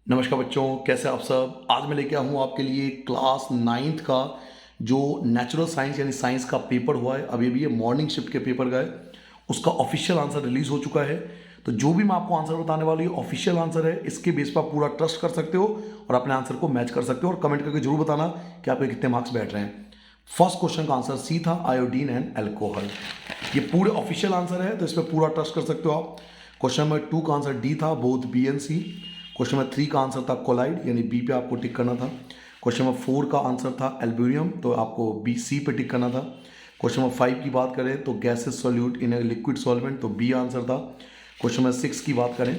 नमस्कार बच्चों, कैसे आप सब। आज मैं लेके आया हूँ आपके लिए क्लास 9th का जो नेचुरल साइंस यानी साइंस का पेपर हुआ है। अभी भी ये मॉर्निंग शिफ्ट के पेपर का है, उसका ऑफिशियल आंसर रिलीज हो चुका है। तो जो भी मैं आपको आंसर बताने वाली हूँ ऑफिशियल आंसर है, इसके बेस पर आप पूरा ट्रस्ट कर सकते हो और अपने आंसर को मैच कर सकते हो। और कमेंट करके जरूर बताना कि आपके कितने मार्क्स बैठ रहे हैं। फर्स्ट क्वेश्चन का आंसर सी था, आयोडीन एंड एल्कोहल। ये पूरे ऑफिशियल आंसर है, तो इस पर पूरा ट्रस्ट कर सकते हो आप। क्वेश्चन नंबर 2 का आंसर डी था, both B and C. Question number 3 का आंसर था कोलाइड, यानी बी पे आपको टिक करना था। क्वेश्चन नंबर 4 का आंसर था एल्ब्यूरियम, तो आपको बी सी पे टिक करना था। क्वेश्चन नंबर 5 की बात करें तो gases solute in a liquid solvent, तो बी आंसर था। क्वेश्चन नंबर 6 की बात करें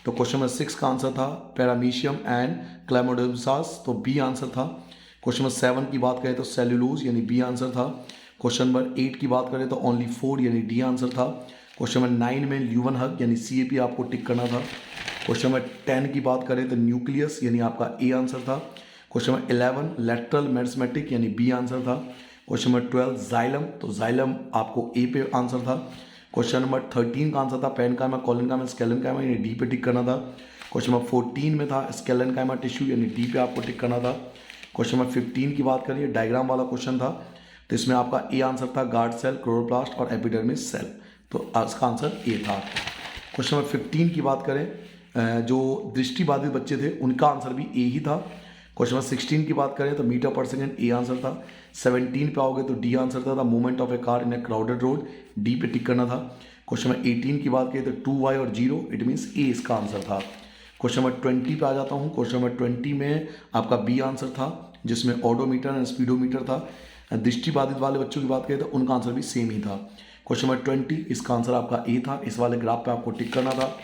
तो क्वेश्चन नंबर 6 का आंसर था पैरामीशियम एंड क्लैमोडोसास, तो बी आंसर था। क्वेश्चन नंबर 7 की बात करें तो सेल्यूलोज, यानी बी आंसर था। क्वेश्चन नंबर 8 की बात करें तो ओनली 4, यानी डी आंसर था। क्वेश्चन नंबर 9 में ल्यूवन हग यानी सी ए पी आपको टिक करना था। क्वेश्चन नंबर 10 की बात करें तो न्यूक्लियस यानी आपका ए आंसर था। क्वेश्चन नंबर 11 लेटरल मेरिस्मेटिक यानी बी आंसर था। क्वेश्चन नंबर 12 जाइलम, तो जाइलम आपको ए पे आंसर था। क्वेश्चन नंबर 13 का आंसर था पेनकाइमा कॉलिनकाइमा स्केलेनकाइमा, यानी डी पे टिक करना था। क्वेश्चन नंबर 14 में था स्केलेनकाइमा टिश्यू, यानी डी पे आपको टिक करना था। क्वेश्चन नंबर 15 की बात करिए, डायग्राम वाला क्वेश्चन था, तो इसमें आपका ए आंसर था गार्ड सेल, क्लोरोप्लास्ट और एपिडर्मिस सेल, तो इसका आंसर ए था। क्वेश्चन नंबर 15 की बात करें, जो दृष्टिबाधित बच्चे थे उनका आंसर भी ए ही था। क्वेश्चन नंबर 16 की बात करें तो मीटर पर सेकेंड ए आंसर था। 17 पे आओगे तो डी आंसर था movement of A car in A crowded road, D पे टिक करना था। क्वेश्चन नंबर 18 की बात करें तो 2y और 0, इट मीन्स ए इसका आंसर था। क्वेश्चन नंबर 20 पे आ जाता हूँ। क्वेश्चन नंबर 20 में आपका बी आंसर था, जिसमें ऑडोमीटर एंड स्पीडोमीटर था। दृष्टिबाधित वाले बच्चों की बात करें तो उनका आंसर भी सेम ही था। क्वेश्चन नंबर 20 इसका आंसर आपका ए था, इस वाले ग्राफ पे आपको टिक करना था।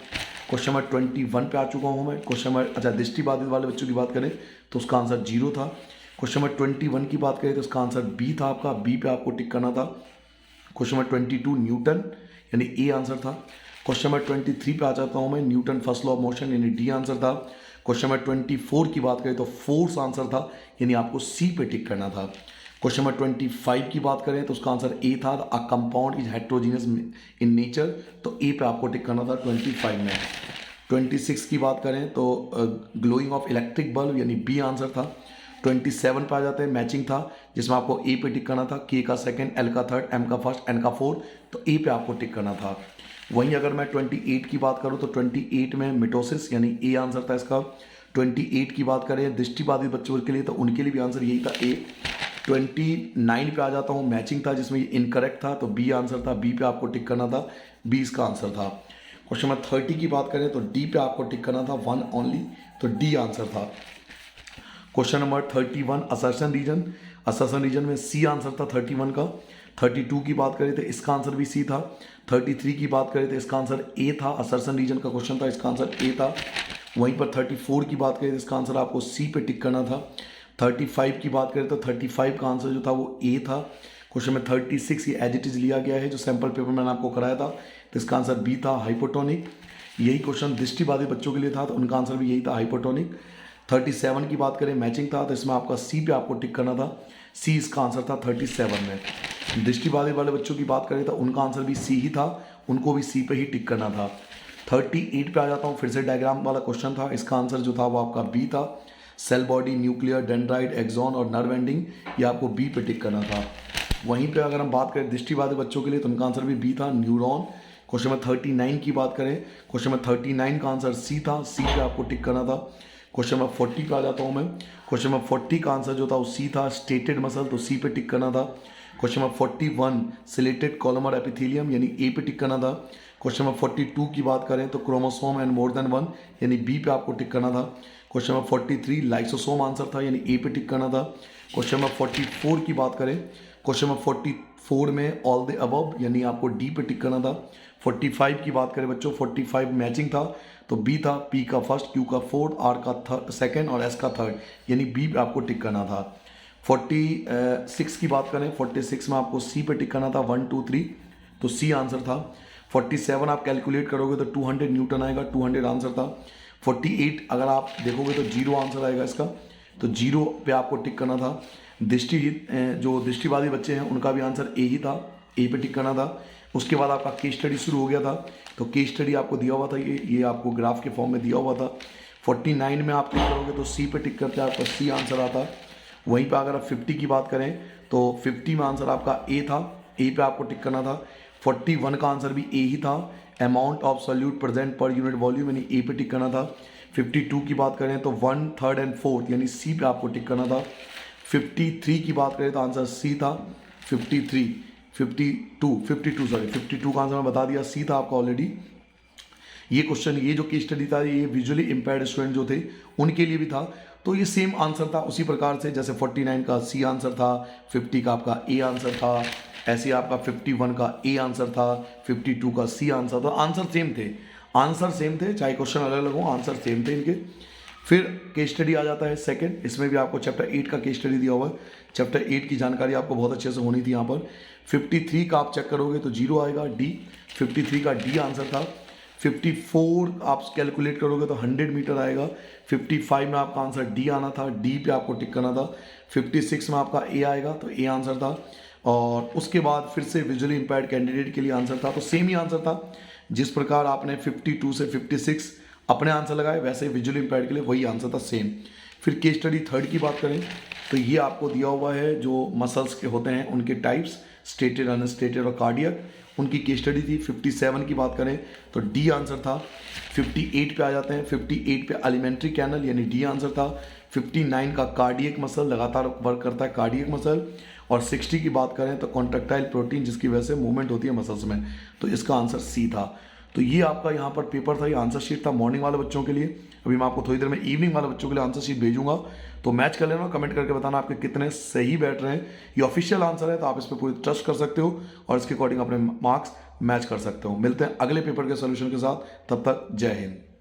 क्वेश्चन नंबर 21 पे आ चुका हूँ मैं। क्वेश्चन नंबर दृष्टिबाधित वाले बच्चों की बात करें तो उसका आंसर 0 था। क्वेश्चन नंबर 21 की बात करें तो उसका आंसर बी था आपका, बी पे आपको टिक करना था। क्वेश्चन नंबर 22 न्यूटन, यानी ए आंसर था। क्वेश्चन नंबर 23 पे आ जाता हूँ मैं, Newton first law of motion, यानी डी आंसर था। क्वेश्चन नंबर 24 की बात करें तो फोर्स आंसर था, यानी आपको सी पे टिक करना था। क्वेश्चन नंबर 25 की बात करें तो उसका आंसर ए था, a compound is heterogeneous in nature, तो ए पे आपको टिक करना था 25 में। 26 की बात करें तो ग्लोइंग ऑफ इलेक्ट्रिक बल्ब, यानी बी आंसर था। 27 पे आ जाते हैं, मैचिंग था, जिसमें आपको ए पे टिक करना था, के का सेकंड, एल का थर्ड, एम का फर्स्ट, एन का फोर्थ, तो ए पे आपको टिक करना था। वहीं अगर मैं 28 की बात करूं तो 28 में मिटोसिस, यानी ए आंसर था इसका। 28 की बात करें दृष्टिबाधित बच्चों के लिए तो उनके लिए भी आंसर यही था, ए। 29 पे आ जाता हूँ, मैचिंग था, जिसमें ये इनकरेक्ट था, तो बी आंसर था, बी पे आपको टिक करना था, बी इसका आंसर था। क्वेश्चन नंबर 30 की बात करें तो डी पे आपको टिक करना था, वन ओनली, तो डी आंसर था। Question number 31 assertion reason, assertion reason में सी आंसर था 31 का। 32 की बात करें तो इसका आंसर भी सी था। 33 की बात करें तो इसका आंसर ए था, असर्शन रीजन का क्वेश्चन था, इसका आंसर ए था। वहीं पर 34 की बात करें तो इसका आंसर आपको सी पे टिक करना था। 35 की बात करें तो 35 का आंसर जो था वो ए था। क्वेश्चन में 36 ये एज इट इज लिया गया है, जो सैंपल पेपर मैंने आपको कराया था, तो इसका आंसर बी था, हाइपोटोनिक। यही क्वेश्चन दृष्टिबाधित बच्चों के लिए था, तो उनका आंसर भी यही था, हाइपोटोनिक। 37 की बात करें मैचिंग था, तो इसमें आपका सी पे आपको टिक करना था, सी इसका आंसर था 37 में। दृष्टिबाधित वाले बच्चों की बात करें तो उनका आंसर भी सी ही था, उनको भी सी पे ही टिक करना था। 38 पे आ जाता हूँ, फिर से डायग्राम वाला क्वेश्चन था, इसका आंसर जो था वो आपका बी था, cell body, nuclear, dendrite, axon और नर्व एंडिंग, ये आपको बी पे टिक करना था। वहीं पे अगर हम बात करें दृष्टिबाधित बच्चों के लिए तो उनका आंसर भी बी था, न्यूरॉन। क्वेश्चन नंबर 39 की बात करें, क्वेश्चन नंबर 39 का आंसर सी था, सी पे आपको टिक करना था। क्वेश्चन नंबर 40 पे आ जाता हूँ मैं। क्वेश्चन नंबर 40 का आंसर जो था वो सी था, स्टेटेड मसल, तो सी पे टिक करना था। Question number 41 chelated columnar epithelium, यानी ए पे टिक करना था। क्वेश्चन नंबर 42 की बात करें तो chromosome and more than one, यानी बी पे आपको टिक करना था। क्वेश्चन नंबर 43 लाइसोसोम आंसर था, यानी ए पे टिक करना था। क्वेश्चन नंबर 44 की बात करें, क्वेश्चन नंबर 44 में ऑल द अबव, यानी आपको डी पे टिक करना था। 45 की बात करें बच्चों, 45 मैचिंग था, तो बी था, पी का फर्स्ट, क्यू का फोर्थ, आर का सेकंड और एस का थर्ड, यानी बी पे आपको टिक करना था। 46 की बात करें, 46 में आपको सी पे टिक करना था, 1 2 3, तो सी आंसर था। 47 आप कैलकुलेट करोगे तो 200 न्यूटन आएगा, 200 आंसर था। 48 अगर आप देखोगे तो 0 आंसर आएगा इसका, तो 0 पे आपको टिक करना था। जो दृष्टिबाधित बच्चे हैं उनका भी आंसर ए ही था, ए पे टिक करना था। उसके बाद आपका केस स्टडी शुरू हो गया था, तो केस स्टडी आपको दिया हुआ था, ये आपको ग्राफ के फॉर्म में दिया हुआ था। 49 में आप टिक करोगे तो सी पे टिक करके आपका सी आंसर आता। वहीं पे अगर आप 50 की बात करें तो 50 में आंसर आपका ए था, ए पे आपको टिक करना था। 41 का आंसर भी ए ही था, amount of solute present per unit volume यानी ए पे टिक करना था। 52 की बात करें तो 1, 3rd एंड 4th यानी सी पे आपको टिक करना था। 53 की बात करें तो आंसर सी था। 52 का आंसर मैं बता दिया, सी था आपका ऑलरेडी। ये क्वेश्चन, ये जो केस स्टडी था, ये विजुअली इम्पेयर्ड स्टूडेंट जो थे उनके लिए भी था, तो ये सेम आंसर था उसी प्रकार से जैसे 49 का सी आंसर था, 50 का आपका ए आंसर था, ऐसे आपका 51 का ए आंसर था, 52 का सी आंसर था। आंसर सेम थे, चाहे क्वेश्चन अलग अलग हो, आंसर सेम थे इनके। फिर केस स्टडी आ जाता है सेकंड, इसमें भी आपको चैप्टर 8 का केस स्टडी दिया हुआ है। चैप्टर 8 की जानकारी आपको बहुत अच्छे से होनी थी यहाँ पर। 53 का आप चेक करोगे तो 0 आएगा, डी। 53 का डी आंसर था। 54 आप कैलकुलेट करोगे तो 100 मीटर आएगा। 55 में आपका आंसर डी आना था, डी पे आपको टिक करना था। 56 में आपका ए आएगा तो ए आंसर था। और उसके बाद फिर से विजुअली इम्पेयर्ड कैंडिडेट के लिए आंसर था, तो सेम ही आंसर था। जिस प्रकार आपने 52 से 56 अपने आंसर लगाए, वैसे विजुअली इम्पेयर्ड के लिए वही आंसर था, सेम। फिर केस स्टडी थर्ड की बात करें तो ये आपको दिया हुआ है जो मसल्स के होते हैं उनके टाइप्स, स्टेटेड, अनस्टेटेड और कार्डियक, उनकी केस स्टडी थी। 57 की बात करें तो डी आंसर था। 58 पे आ जाते हैं, 58 पे एलिमेंट्री कैनल यानी डी आंसर था। 59 का कार्डियक मसल, लगातार वर्क करता है कार्डियक मसल। और 60 की बात करें तो कॉन्ट्रैक्टाइल प्रोटीन, जिसकी वजह से मूवमेंट होती है मसल्स में, तो इसका आंसर सी था। तो ये आपका यहाँ पर पेपर था, ये आंसर शीट था मॉर्निंग वाले बच्चों के लिए। अभी मैं आपको थोड़ी देर में इवनिंग वाले बच्चों के लिए आंसर शीट भेजूंगा, तो मैच कर लेना, कमेंट करके बताना आपके कितने सही बैठ रहे हैं। ये ऑफिशियल आंसर है तो आप इस पर पूरी ट्रस्ट कर सकते हो और इसके अकॉर्डिंग अपने मार्क्स मैच कर सकते हो। मिलते हैं अगले पेपर के सोल्यूशन के साथ, तब तक जय हिंद।